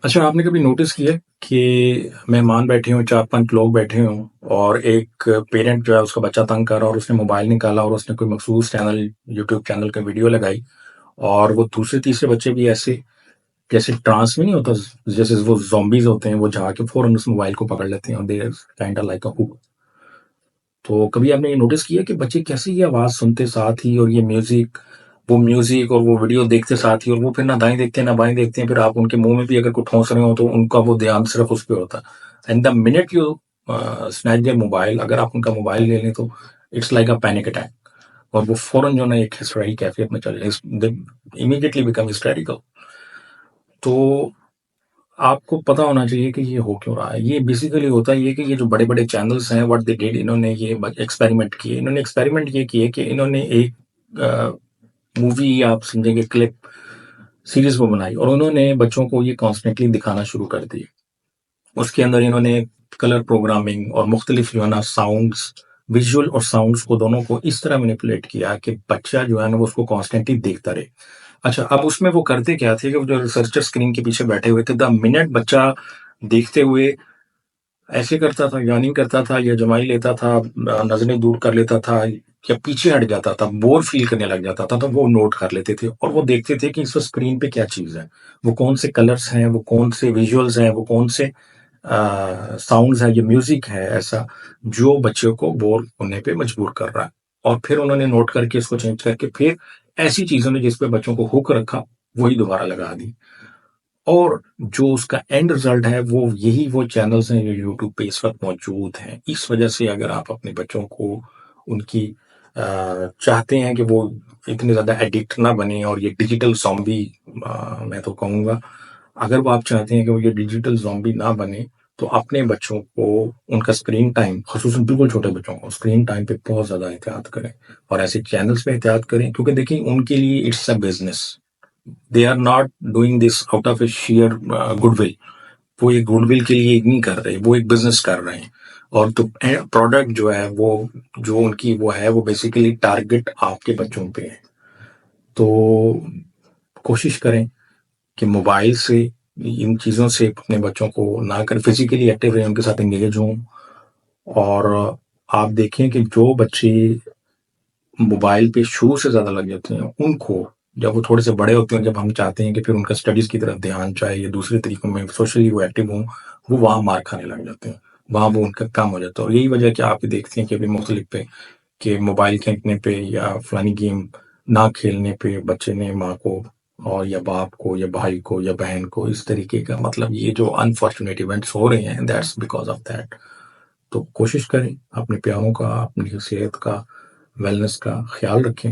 اچھا، آپ نے کبھی نوٹس کیا کہ مہمان بیٹھے ہوں، 4-5 لوگ بیٹھے ہوں اور ایک پیرنٹ جو ہے اس کا بچہ تنگ کر رہا ہے اور اس نے موبائل نکالا اور اس نے کوئی مخصوص چینل، یوٹیوب چینل کا ویڈیو لگائی، اور وہ دوسرے تیسرے بچے بھی ایسے جیسے ٹرانس میں نہیں ہوتا، جیسے وہ زومبیز ہوتے ہیں، وہ جا کے فوراً اس موبائل کو پکڑ لیتے ہیں، دے کائنڈ لائک اے ہوک۔ تو کبھی آپ نے یہ نوٹس کیا کہ بچے کیسے یہ آواز سنتے ساتھ ہی اور یہ میوزک، وہ میوزک اور وہ ویڈیو دیکھتے ساتھ ہی، اور وہ پھر نہ دائیں دیکھتے ہیں نہ بائیں دیکھتے ہیں، پھر آپ ان کے منہ میں بھی اگر کوئی ٹھونس رہے ہو تو ان کا وہ دھیان صرف اس پہ ہوتا ہے، and the moment you snatch their mobile, اگر آپ ان کا موبائل لے لیں تو it's like a panic attack, اور وہ فوراً جو ہے نا ایک ہسٹریری کیفیت میں چلے امیڈیٹلی بیکم ہسٹیریکل۔ تو آپ کو پتا ہونا چاہیے کہ یہ ہو کیوں رہا ہے۔ یہ بیسیکلی ہوتا ہے یہ کہ یہ جو بڑے بڑے چینلز ہیں، واٹ دے ڈیڈ، انہوں نے یہ ایکسپیریمنٹ کیے، انہوں نے ایکسپیریمنٹ یہ کیے کہ انہوں نے ایک مووی، آپ سمجھیں گے کلپ سیریز کو بنائی، اور انہوں نے بچوں کو یہ کانسٹنٹلی دکھانا شروع کر دی۔ اس کے اندر انہوں نے کلر پروگرامنگ اور مختلف جو ہے نا ساؤنڈس، ویژول اور ساؤنڈس کو دونوں کو اس طرح مینیپولیٹ کیا کہ بچہ جو ہے نا وہ اس کو کانسٹنٹلی دیکھتا رہے۔ اچھا، اب اس میں وہ کرتے کیا تھے کہ وہ جو ریسرچر اسکرین کے پیچھے بیٹھے ہوئے تھے، دا منٹ بچہ دیکھتے ہوئے ایسے کرتا تھا یا نہیں کرتا تھا، یا جمائی لیتا تھا، نظریں دور کر لیتا تھا، یا پیچھے ہٹ جاتا تھا، بور فیل کرنے لگ جاتا تھا، تو وہ نوٹ کر لیتے تھے اور وہ دیکھتے تھے کہ اس اسکرین پہ کیا چیز ہے، وہ کون سے کلرز ہیں، وہ کون سے ویژولز ہیں، وہ کون سے ساؤنڈز ہیں، یہ میوزک ہے ایسا جو بچے کو بور ہونے پہ مجبور کر رہا ہے۔ اور پھر انہوں نے نوٹ کر کے اس کو چینج کر کے پھر ایسی چیزوں نے جس پہ بچوں کو ہوک رکھا وہی دوبارہ لگا دی، اور جو اس کا اینڈ رزلٹ ہے وہ چینلز ہیں جو یوٹیوب پہ اس وقت موجود ہیں۔ اس وجہ سے اگر آپ اپنے بچوں کو ان کی چاہتے ہیں کہ وہ اتنے زیادہ ایڈکٹ نہ بنے، اور یہ ڈیجیٹل زومبی، میں تو کہوں گا اگر وہ آپ چاہتے ہیں کہ وہ یہ ڈیجیٹل زومبی نہ بنے، تو اپنے بچوں کو ان کا اسکرین ٹائم، خصوصاً بالکل چھوٹے بچوں کو اسکرین ٹائم پہ بہت زیادہ احتیاط کریں، اور ایسے چینلز پہ احتیاط کریں، کیونکہ دیکھیں ان کے لیے it's a business, they are not doing this out of a sheer good will, وہ ایک گڈ ول کے لیے نہیں کر رہے، وہ ایک بزنس کر رہے ہیں، اور تو پروڈکٹ جو ہے وہ جو ان کی وہ ہے وہ بیسیکلی ٹارگٹ آپ کے بچوں پہ ہے۔ تو کوشش کریں کہ موبائل سے، ان چیزوں سے اپنے بچوں کو نہ کر، فزیکلی ایکٹیو رہیں، ان کے ساتھ انگیج ہوں، اور آپ دیکھیں کہ جو بچے موبائل پہ شروع سے زیادہ لگ جاتے ہیں ان کو جب وہ تھوڑے سے بڑے ہوتے ہیں، جب ہم چاہتے ہیں کہ پھر ان کا اسٹڈیز کی طرف دھیان چاہے یا دوسرے طریقوں میں سوشلی وہ ایکٹیو ہوں، وہ وہاں مار کھانے لگ جاتے ہیں، وہاں وہ ان کا کام ہو جاتا ہے۔ اور یہی وجہ کہ آپ دیکھتے ہیں کہ ابھی مختلف پہ کہ موبائل کھینکنے پہ یا فلانی گیم نہ کھیلنے پہ بچے نے ماں کو اور یا باپ کو یا بھائی کو یا بہن کو اس طریقے کا، مطلب یہ جو انفارچونیٹ ایونٹس ہو رہے ہیں، دیٹس بیکاز آف دیٹ۔ تو کوشش کریں اپنے پیاروں کا، اپنی صحت کا، ویلنس کا خیال رکھیں۔